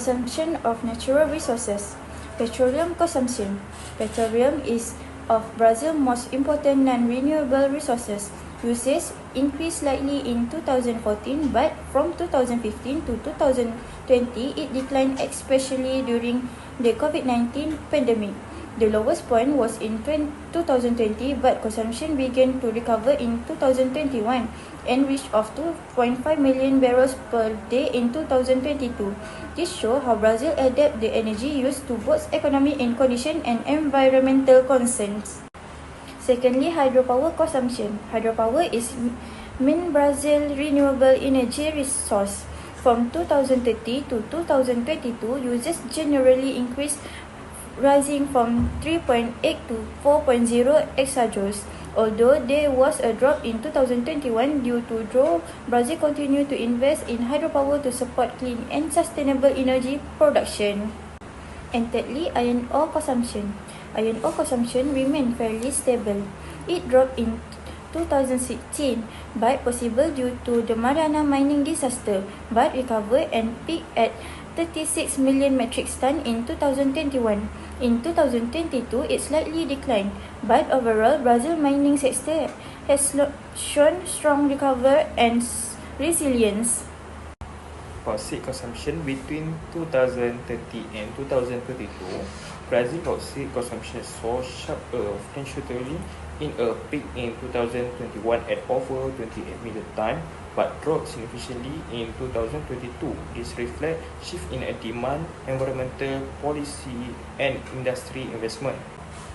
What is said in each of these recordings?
Consumption of natural resources. Petroleum consumption. Petroleum is of Brazil's most important non-renewable resources. Usage increased slightly in 2014, but from 2015 to 2020, it declined, especially during the COVID-19 pandemic. The lowest point was in 2020, but consumption began to recover in 2021 and reached of 2.5 million barrels per day in 2022. This shows how Brazil adapts the energy use to both economic and condition and environmental concerns. Secondly, hydropower consumption. Hydropower is main Brazil renewable energy resource. From 2030 to 2022, users generally increased, rising from 3.8 to 4.0 exajoules. Although there was a drop in 2021 due to drought, Brazil continued to invest in hydropower to support clean and sustainable energy production. And thirdly, iron ore consumption. Iron ore consumption remained fairly stable. It dropped in 2016, but possible due to the Mariana mining disaster, but recovered and peaked at 36 million metric tons in 2021. In 2022, it slightly declined, but overall, Brazil mining sector has shown strong recovery and resilience. Bauxite consumption between 2030 and 2022, Brazil bauxite consumption saw sharp potentially in a peak in 2021 at over 28 million tons, but dropped significantly in 2022. This reflects shift in a demand, environmental policy, and industry investment.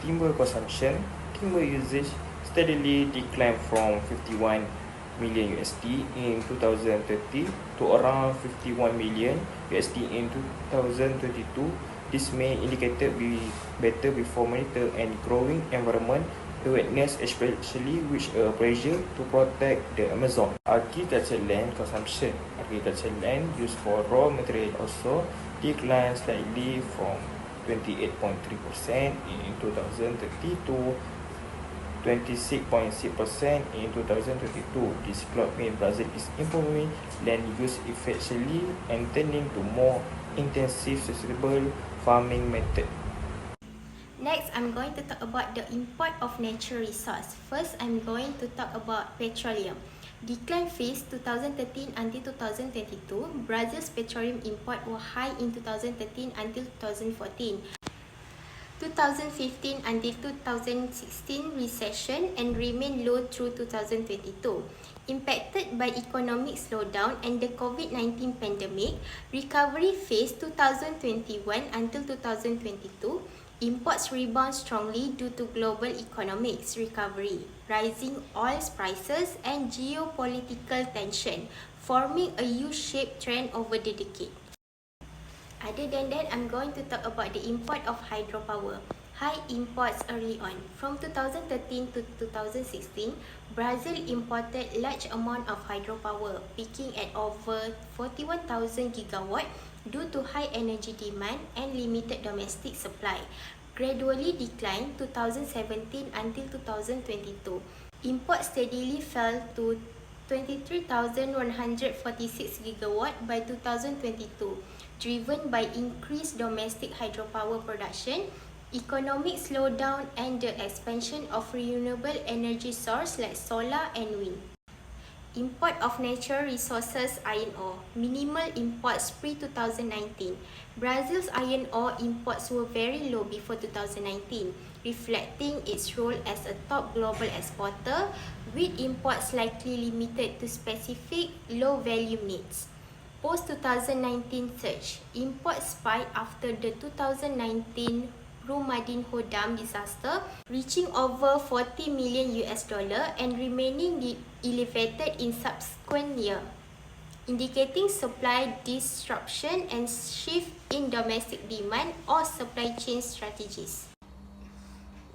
Timber consumption, timber usage steadily declined from 51 million USD in 2030 to around 51 million USD in 2022. This may indicate better before monitor and growing environment awareness, especially with pressure to protect the Amazon. Agricultural land consumption. Agricultural land used for raw material also declined slightly from 28.3% in 2030 to 26.6% in 2022. This plot means Brazil is improving land use efficiently and turning to more intensive sustainable farming method. Next, I'm going to talk about the import of natural resource. First, I'm going to talk about petroleum. Decline phase 2013 until 2022. Brazil's petroleum import were high in 2013 until 2014. 2015 until 2016 recession and remained low through 2022. Impacted by economic slowdown and the COVID-19 pandemic, recovery phase 2021 until 2022, imports rebound strongly due to global economics recovery, rising oil prices and geopolitical tension, forming a U-shaped trend over the decade. Other than that, I'm going to talk about the import of hydropower. High imports early on. From 2013 to 2016, Brazil imported large amount of hydropower, peaking at over 41,000 gigawatt due to high energy demand and limited domestic supply. Gradually declined 2017 until 2022. Imports steadily fell to 23,146 gigawatt by 2022, driven by increased domestic hydropower production, economic slowdown, and the expansion of renewable energy sources like solar and wind. Import of natural resources iron ore. Minimal imports pre-2019. Brazil's iron ore imports were very low before 2019, reflecting its role as a top global exporter, with imports likely limited to specific low-value needs. Post-2019 surge. Imports spiked after the 2019 Brumadinho Dam disaster, reaching over 40 million US dollar and remaining elevated in subsequent year, indicating supply disruption and shift in domestic demand or supply chain strategies.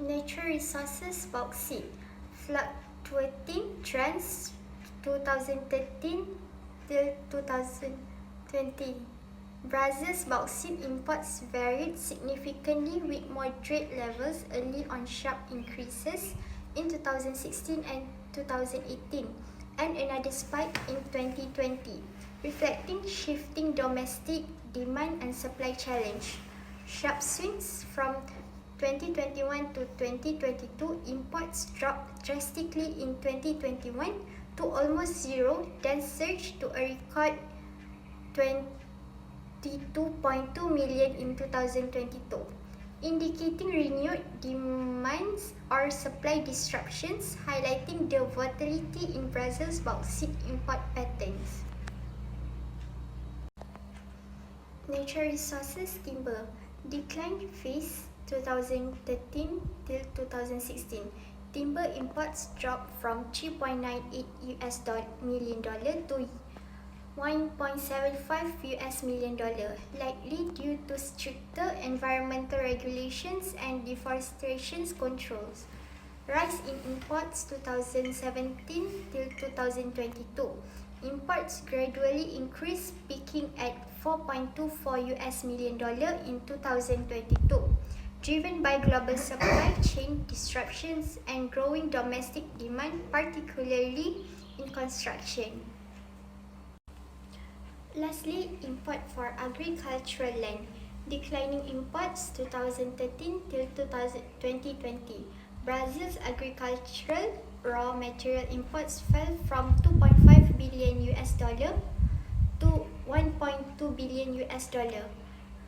Natural resources bauxite, fluctuating trends 2013 till 2020. Brazil's bauxite imports varied significantly with moderate levels early on, sharp increases in 2016 and 2018, and another spike in 2020, reflecting shifting domestic demand and supply challenge. Sharp swings from 2021 to 2022, imports dropped drastically in 2021 to almost zero, then surged to a record 22.2 million in 2022, indicating renewed demands or supply disruptions, highlighting the volatility in Brazil's bauxite import patterns. Natural resources timber decline phase 2013 till 2016. Timber imports dropped from $3.98 million to $1.75 million, likely due to stricter environmental regulations and deforestation controls. Rise in imports 2017 till 2022. Imports gradually increased, peaking at $4.24 million in 2022, driven by global supply chain disruptions and growing domestic demand, particularly in construction. Lastly, import for agricultural land. Declining imports 2013 till 2020. Brazil's agricultural raw material imports fell from $2.5 billion to $1.2 billion,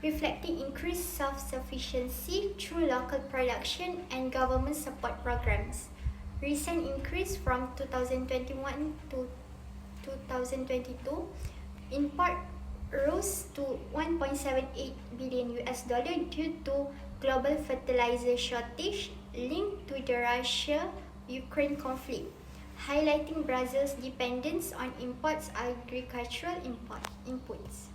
reflecting increased self-sufficiency through local production and government support programs. Recent increase from 2021 to 2022, import rose to $1.78 billion due to global fertilizer shortage linked to the Russia-Ukraine conflict, highlighting Brazil's dependence on imports agricultural inputs.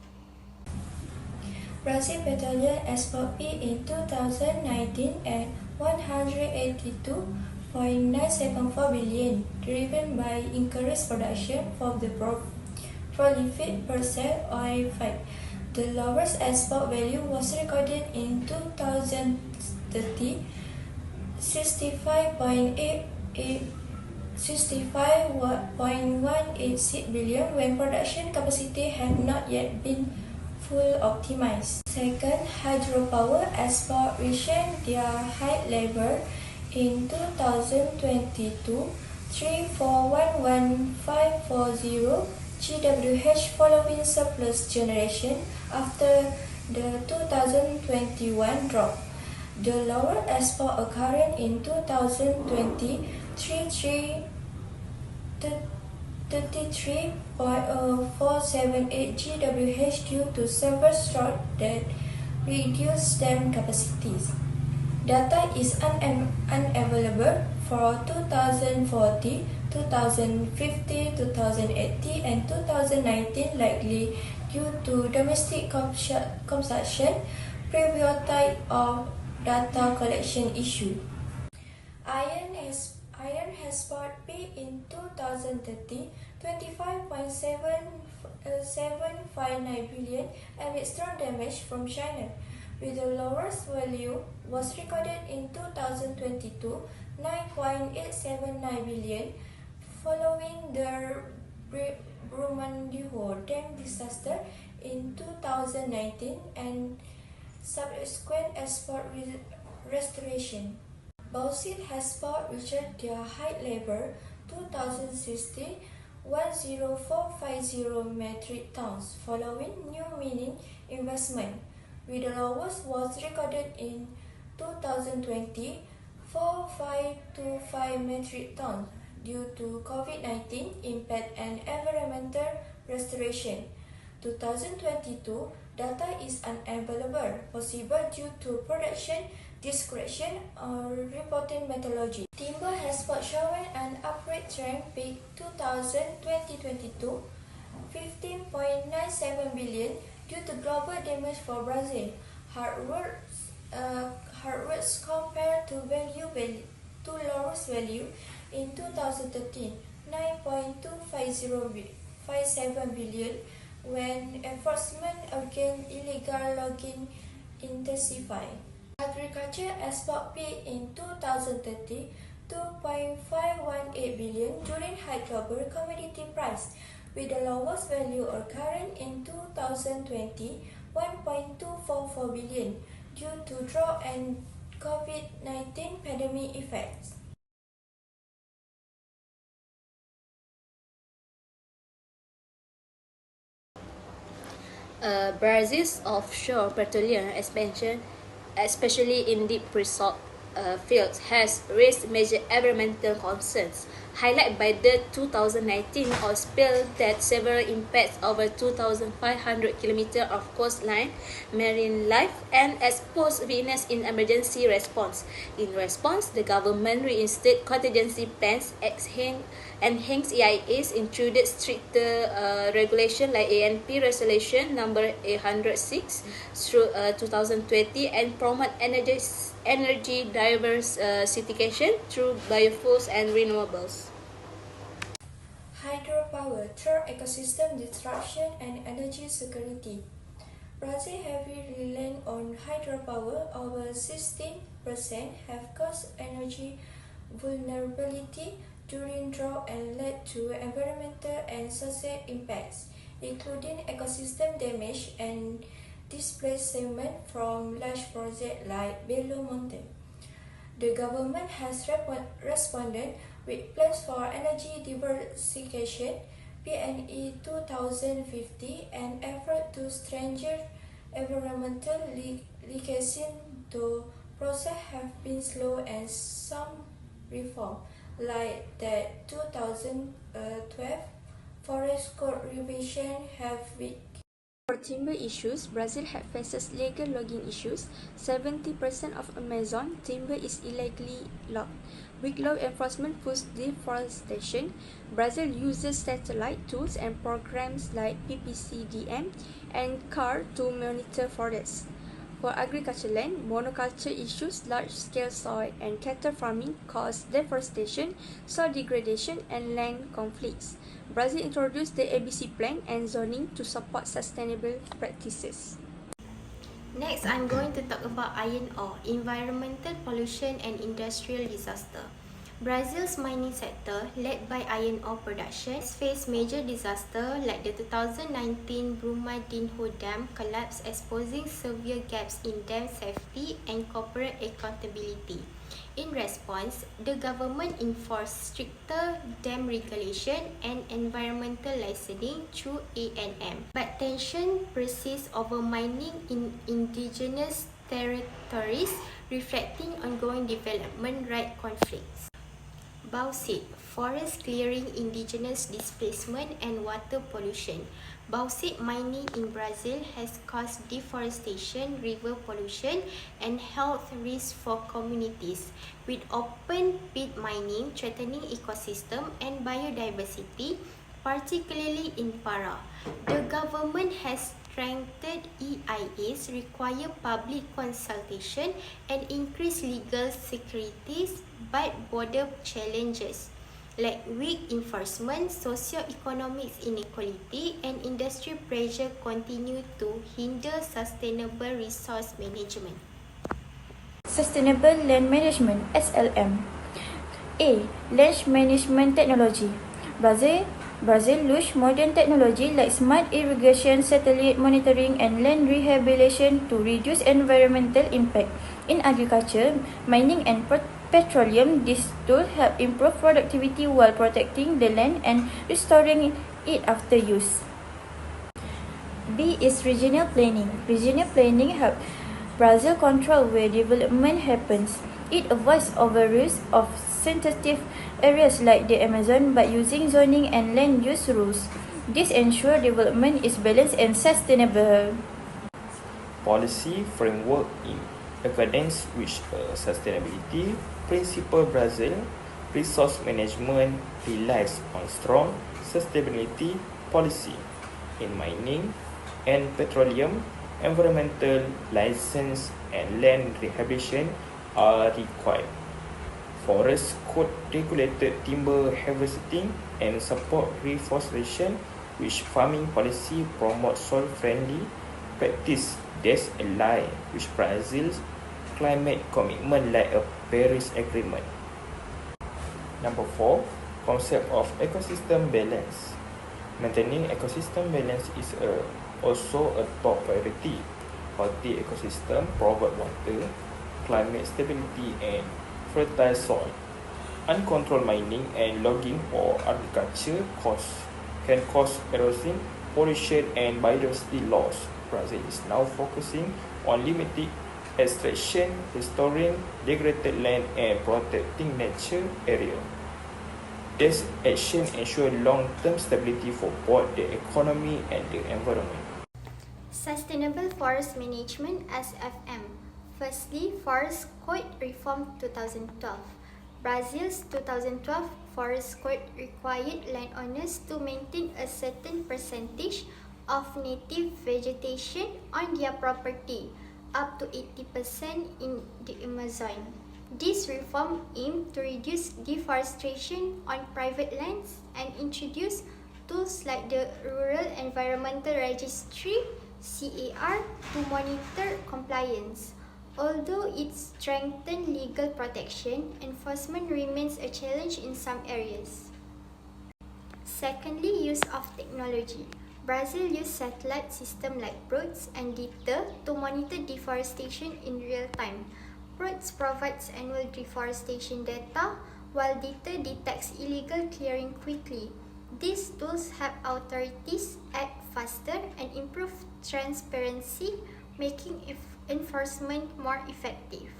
Brazil petroleum export peaked in 2019 at 182.974 billion, driven by increased production from the prolific Brazil oil field. The lowest export value was recorded in 2030, 65.186 billion, when production capacity had not yet been full optimized. Second, hydropower export reached their high level in 2022, 3411540 GWh, following surplus generation after the 2021 drop. The lower export occurred in 2020, 33.478 GWh due to several strokes that reduced dam capacities. Data is unavailable for 2040, 2050, 2080 and 2019, likely due to domestic consumption, priority of data collection issue. Iron has spot peak in 2030, 25.759 billion amid strong damage from China, with the lowest value was recorded in 2022, 9.879 billion, following the Brumadinho dam disaster in 2019 and subsequent export restoration. Bauxite export reached their high level 2060, 10450 metric tons, following new mining investment, with the lowest was recorded in 2020, 4525 metric tons, due to COVID-19 impact and environmental restoration. 2022 data is unavailable, possible due to production discretion or reporting methodology. Timber export shown an upward trend, peak 2022, 15.97 billion due to global demand for Brazil. Hardwoods compared to lowest value in 2013, 9.257 billion, when enforcement against illegal logging intensified. Agriculture export peak in 2030, 2.518 billion during high global commodity price, with the lowest value occurring in 2020, 1.244 billion due to drought and COVID-19 pandemic effects. Brazil's offshore petroleum expansion, especially in deep pre-salt fields, has raised major environmental concerns, highlighted by the 2019 oil spill that severely impacts over 2,500 kilometers of coastline, marine life, and exposed witness in emergency response. In response, the government reinstated contingency plans, enhanced EIAs, introduced stricter regulation like ANP Resolution number 806 through 2020, and promote energy diversification through biofuels and renewables. Hydropower through ecosystem disruption and energy security. Brazil heavily reliant on hydropower, over 16% have caused energy vulnerability during drought and led to environmental and social impacts, including ecosystem damage and displacement from large projects like Belo Monte. The government has responded with plans for energy diversification, PNE 2050, and effort to strengthen environmental legislation, though process have been slow and some reform, like that 2012 forest code revision, have weak. For timber issues, Brazil faces legal logging issues. 70% of Amazon timber is illegally logged. Weak law enforcement pushes deforestation. Brazil uses satellite tools and programs like PPCDM and CAR to monitor forests. For agricultural land, monoculture issues, large-scale soy and cattle farming cause deforestation, soil degradation, and land conflicts. Brazil introduced the ABC plan and zoning to support sustainable practices. Next, I'm going to talk about iron ore, environmental pollution and industrial disaster. Brazil's mining sector, led by iron ore production, has faced major disasters like the 2019 Brumadinho Dam collapse, exposing severe gaps in dam safety and corporate accountability. In response, the government enforced stricter dam regulation and environmental licensing through ANM. But tension persists over mining in indigenous territories, reflecting ongoing development right conflicts. Bauxite, forest clearing, indigenous displacement, and water pollution. Bauxite mining in Brazil has caused deforestation, river pollution, and health risks for communities, with open pit mining threatening ecosystem and biodiversity, particularly in Pará. The government has strengthened EIAs, require public consultation, and increase legal securities, but border challenges like weak enforcement, socio-economic inequality, and industry pressure continue to hinder sustainable resource management. Sustainable Land Management (SLM). A. Land Management Technology. Brazil used modern technology like smart irrigation, satellite monitoring, and land rehabilitation to reduce environmental impact. In agriculture, mining, and petroleum, these tools help improve productivity while protecting the land and restoring it after use. B is regional planning. Regional planning helps Brazil control where development happens. It avoids overuse of sensitive areas like the Amazon by using zoning and land use rules. This ensures development is balanced and sustainable. Policy framework in accordance with sustainability principle. Brazil resource management relies on strong sustainability policy. In mining and petroleum, environmental license and land rehabilitation are required. Forest code regulated timber harvesting and support reforestation, which farming policy promote soil-friendly practice that align with Brazil's climate commitment like a Paris Agreement. Number 4, concept of ecosystem balance. Maintaining ecosystem balance is a also a top priority. Healthy ecosystem provide water, climate stability, and fertile soil. Uncontrolled mining and logging for agriculture can cause erosion, pollution, and biodiversity loss. Brazil is now focusing on limiting extraction, restoring degraded land, and protecting nature area. This action ensures long-term stability for both the economy and the environment. Sustainable Forest Management (SFM). Firstly, Forest Code Reform 2012. Brazil's 2012 Forest Code required landowners to maintain a certain percentage of native vegetation on their property, up to 80% in the Amazon. This reform aimed to reduce deforestation on private lands and introduce tools like the Rural Environmental Registry (CAR) to monitor compliance. Although it strengthened legal protection, enforcement remains a challenge in some areas. Secondly, use of technology. Brazil used satellite systems like PRODES and DITA to monitor deforestation in real time. PRODES provides annual deforestation data, while DITA detects illegal clearing quickly. These tools help authorities act faster and improve transparency, making enforcement more effective.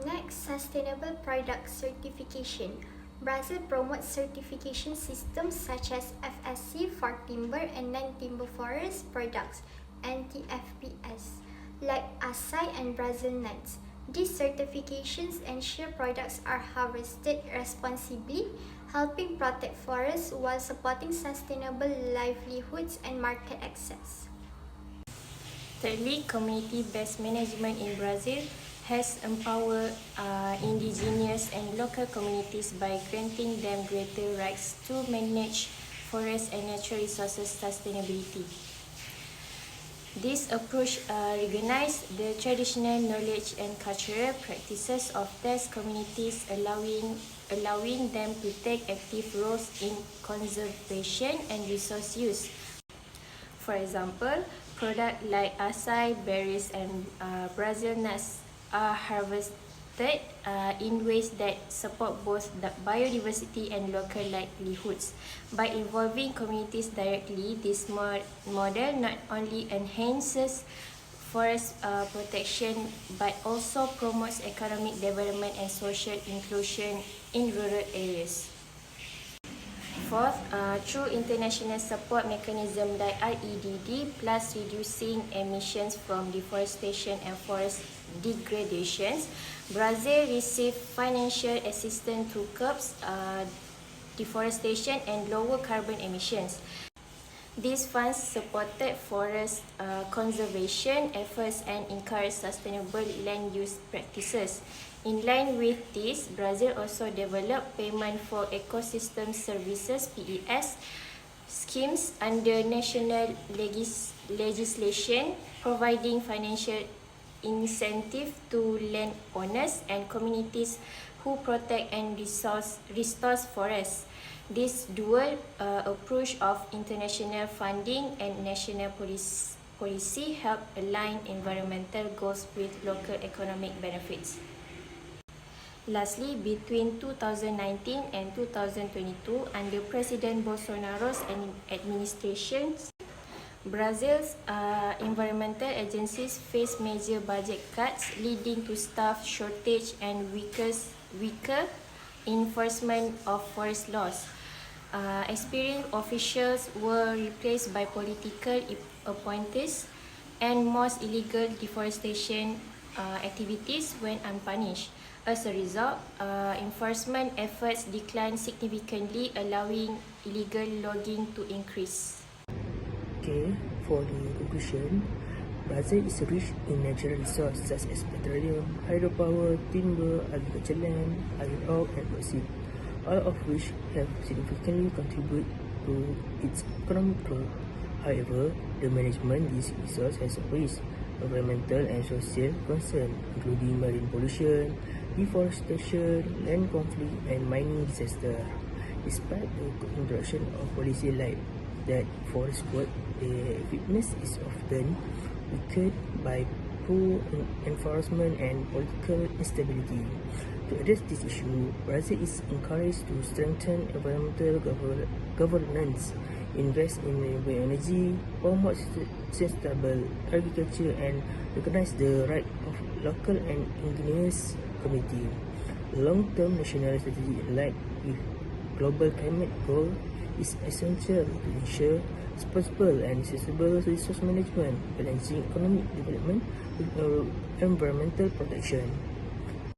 Next, sustainable product certification. Brazil promotes certification systems such as FSC for timber and non-timber forest products, (NTFPS), like acai and Brazil nuts. These certifications ensure products are harvested responsibly, helping protect forests while supporting sustainable livelihoods and market access. Thirdly, community-based management in Brazil has empowered indigenous and local communities by granting them greater rights to manage forest and natural resources sustainability. This approach recognizes the traditional knowledge and cultural practices of these communities, allowing them to take active roles in conservation and resource use. For example, products like acai, berries, and Brazil nuts are harvested in ways that support both the biodiversity and local livelihoods. By involving communities directly, this model not only enhances forest protection but also promotes economic development and social inclusion in rural areas. Fourth, through international support mechanism like REDD, plus reducing emissions from deforestation and forest degradations, Brazil received financial assistance to curb deforestation and lower carbon emissions. These funds supported forest conservation efforts and encouraged sustainable land use practices. In line with this, Brazil also developed payment for ecosystem services (PES) schemes under national legislation, providing financial incentive to landowners and communities who protect and restore forests. This dual approach of international funding and national policy help align environmental goals with local economic benefits. Lastly, between 2019 and 2022, under President Bolsonaro's administration, Brazil's environmental agencies faced major budget cuts, leading to staff shortage and weaker enforcement of forest laws. Experienced officials were replaced by political appointees, and most illegal deforestation activities went unpunished. As a result, enforcement efforts declined significantly, allowing illegal logging to increase. Okay, for the conclusion, Brazil is rich in natural resources such as petroleum, hydropower, timber, agricultural land, iron ore, and bauxite, all of which have significantly contributed to its economic growth. However, the management of these resources has raised environmental and social concerns, including marine pollution, deforestation, land conflict, and mining disaster. Despite the introduction of policy like that forest code, their effectiveness is often weakened by poor enforcement and political instability. To address this issue, Brazil is encouraged to strengthen environmental governance, invest in renewable energy, promote sustainable agriculture, and recognize the right of local and indigenous community. Long-term national strategy aligned with global climate goals is essential to ensure responsible and sustainable resource management, balancing economic development with environmental protection.